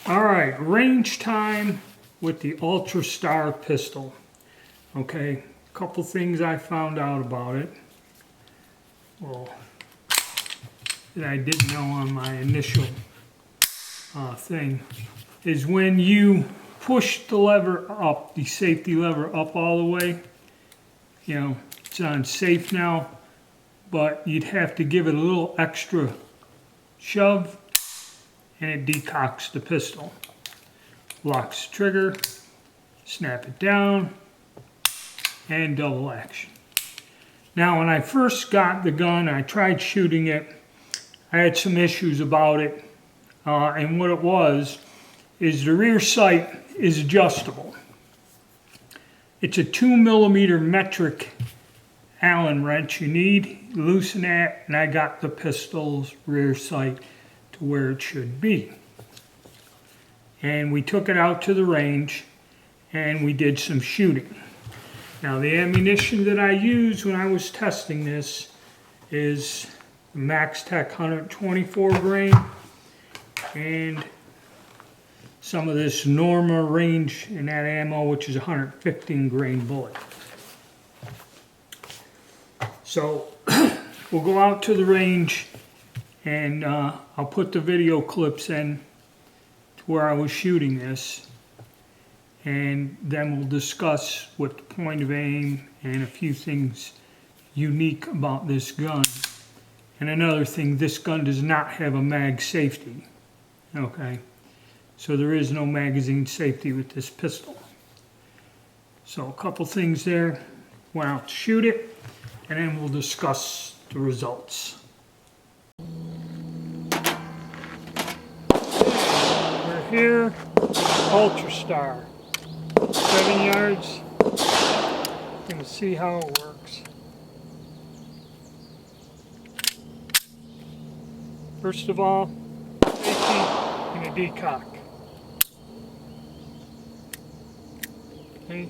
Alright, range time with the Ultra Star pistol. Okay, a couple things I found out about it. Well, that I didn't know on my initial thing, is when you push the lever up, the safety lever up all the way, you know, it's on safe now, but you'd have to give it a little extra shove and it decocks the pistol. Locks the trigger, snap it down, and double action. Now when I first got the gun, I tried shooting it. I had some issues about it, and what it was is the rear sight is adjustable. It's a 2mm metric Allen wrench you need. Loosen that, and I got the pistol's rear sight to where it should be. And we took it out to the range and we did some shooting. Now the ammunition that I used when I was testing this is Max Tech 124 grain and some of this Norma range in that ammo, which is 115 grain bullet. So we'll go out to the range and I'll put the video clips in to where I was shooting this, and then we'll discuss what the point of aim and a few things unique about this gun. And another thing, this gun does not have a mag safety, okay? So there is no magazine safety with this pistol. So a couple things there. Went out to shoot it, and then we'll discuss the results. We're here, Ultra Star. 7 yards. Gonna see how it works. First of all, safety and a decock. Okay,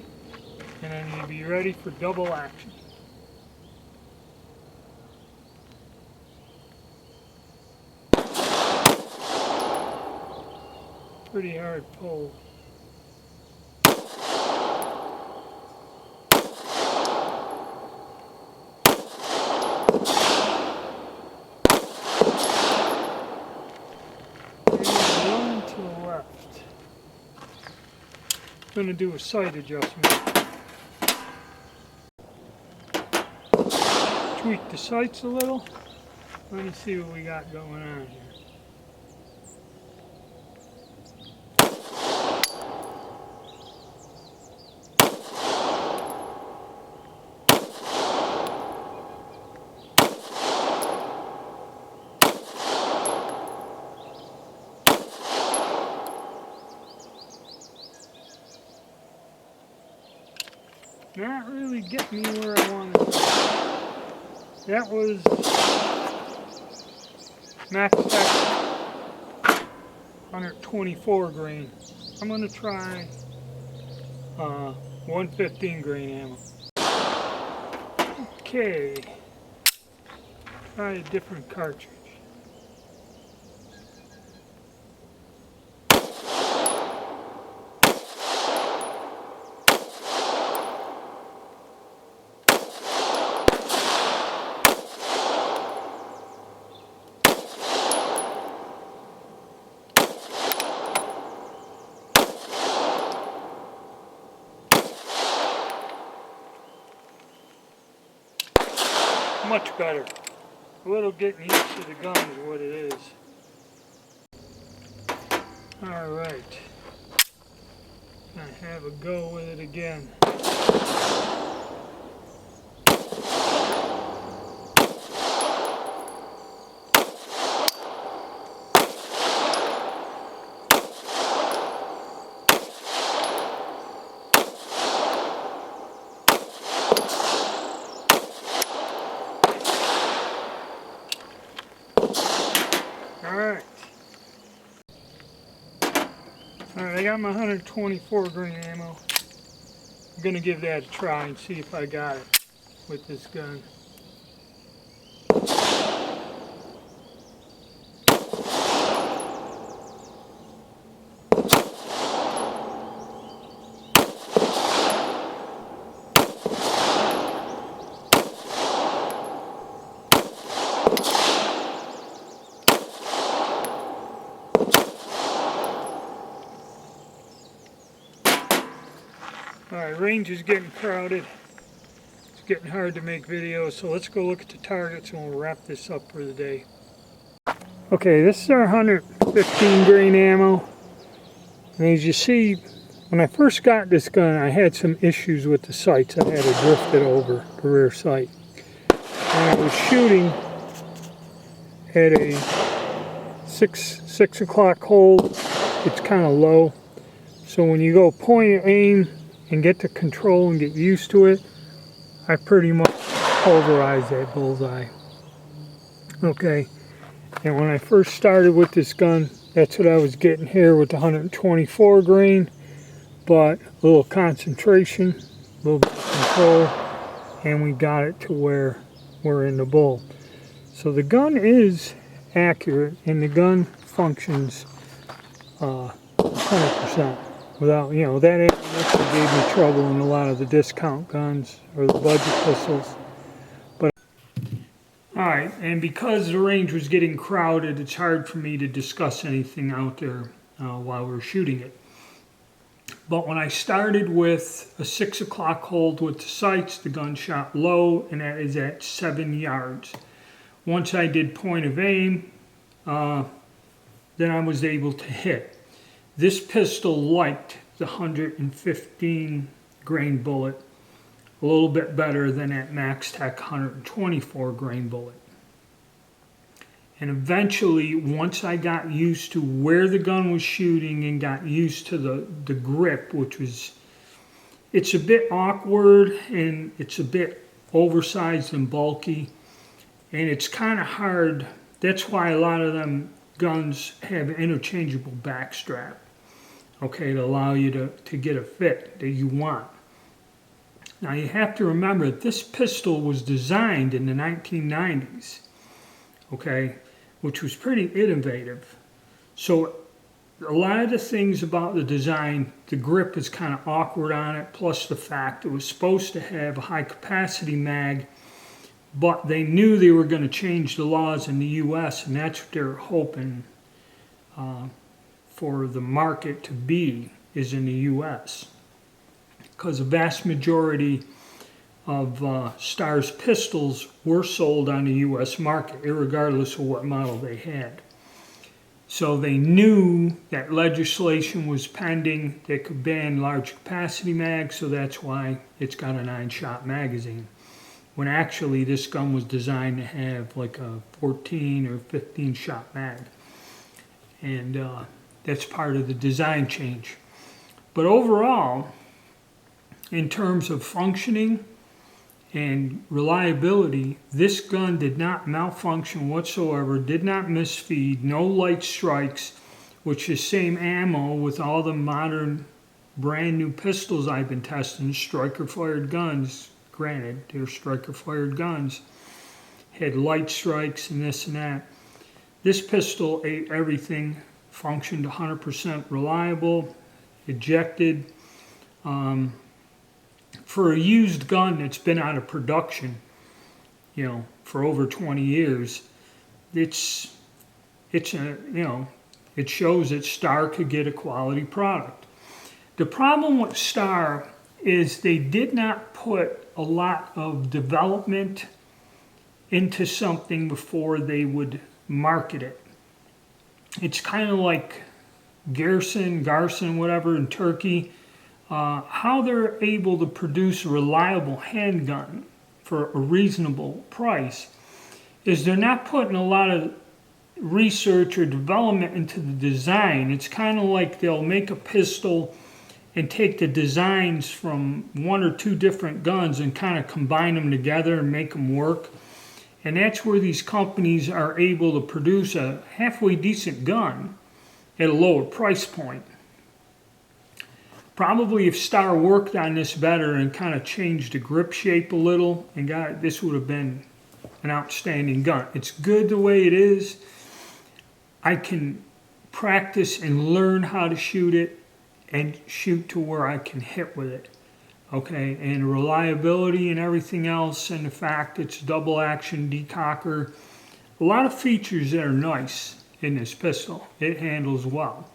and then you'll be ready for double action. Pretty hard pull. One to the left. I'm going to do a sight adjustment. Tweak the sights a little. Let me see what we got going on here. Not really getting me where I wanted to go. That was Max Tech 124 grain. I'm going to try 115 grain ammo. Okay, try a different cartridge. Much better. A little getting used to the gun is what it is. Alright. I have a go with it again. Alright, I got my 124 grain ammo. I'm going to give that a try and see if I got it with this gun. Alright, range is getting crowded. It's getting hard to make videos, so let's go look at the targets and we'll wrap this up for the day. Okay, this is our 115 grain ammo. And as you see, when I first got this gun, I had some issues with the sights. I had to drift it over the rear sight. When I was shooting at a 6 o'clock hold, it's kind of low. So when you go point and aim and get to control and get used to it, I pretty much pulverize that bullseye. Okay, and when I first started with this gun, that's what I was getting here with the 124 grain, but a little concentration, a little bit of control, and we got it to where we're in the bull. So the gun is accurate and the gun functions 100%. Without, you know, that actually gave me trouble in a lot of the discount guns or the budget pistols. But alright, and because the range was getting crowded, it's hard for me to discuss anything out there while we're shooting it. But when I started with a 6 o'clock hold with the sights, the gun shot low, and that is at 7 yards. Once I did point of aim, then I was able to hit. This pistol liked the 115 grain bullet a little bit better than that Max Tech 124 grain bullet. And eventually, once I got used to where the gun was shooting and got used to the grip, which was, it's a bit awkward and it's a bit oversized and bulky, and it's kind of hard. That's why a lot of them guns have an interchangeable back strap, okay, to allow you to get a fit that you want. Now you have to remember this pistol was designed in the 1990s, okay, which was pretty innovative. So a lot of the things about the design, the grip is kind of awkward on it, plus the fact it was supposed to have a high capacity mag, but they knew they were going to change the laws in the US, and that's what they're hoping for the market to be, is in the US. Because the vast majority of Star's pistols were sold on the US market, irregardless of what model they had. So they knew that legislation was pending that could ban large capacity mags, so that's why it's got a 9-shot magazine. When actually this gun was designed to have like a 14 or 15 shot mag. And that's part of the design change. But overall, in terms of functioning and reliability, this gun did not malfunction whatsoever, did not misfeed, no light strikes, which is same ammo with all the modern brand new pistols I've been testing, striker fired guns. Granted, they're striker fired guns, had light strikes and this and that. This pistol ate everything, functioned 100% reliable, ejected. For a used gun that's been out of production, you know, for over 20 years, it shows that Star could get a quality product. The problem with Star is they did not put a lot of development into something before they would market it. It's kind of like Garson, whatever, in Turkey. How they're able to produce a reliable handgun for a reasonable price is they're not putting a lot of research or development into the design. It's kind of like they'll make a pistol and take the designs from 1 or 2 different guns and kind of combine them together and make them work. And that's where these companies are able to produce a halfway decent gun at a lower price point. Probably if Star worked on this better and kind of changed the grip shape a little and got it, this would have been an outstanding gun. It's good the way it is. I can practice and learn how to shoot it and shoot to where I can hit with it. Okay, and reliability and everything else, and the fact it's double action decocker. A lot of features that are nice in this pistol. It handles well.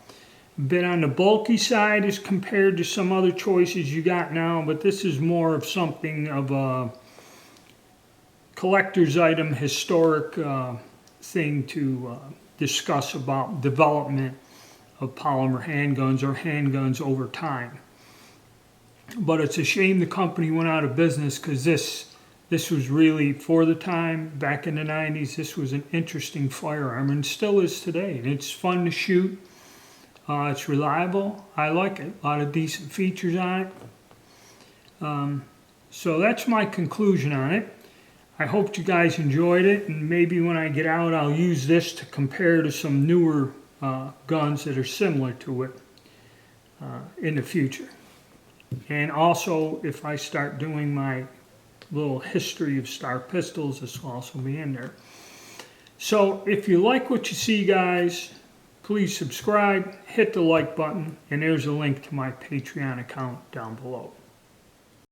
bit on the bulky side as compared to some other choices you got now, but this is more of something of a collector's item, historic thing to discuss about development of polymer handguns or handguns over time. But it's a shame the company went out of business, because this was really, for the time, back in the 90s, this was an interesting firearm, and still is today. And it's fun to shoot. It's reliable. I like it. A lot of decent features on it. So that's my conclusion on it. I hope you guys enjoyed it, and maybe when I get out, I'll use this to compare to some newer guns that are similar to it in the future. And also, if I start doing my little history of Star pistols, this will also be in there. So if you like what you see, guys, please subscribe, hit the like button, and there's a link to my Patreon account down below.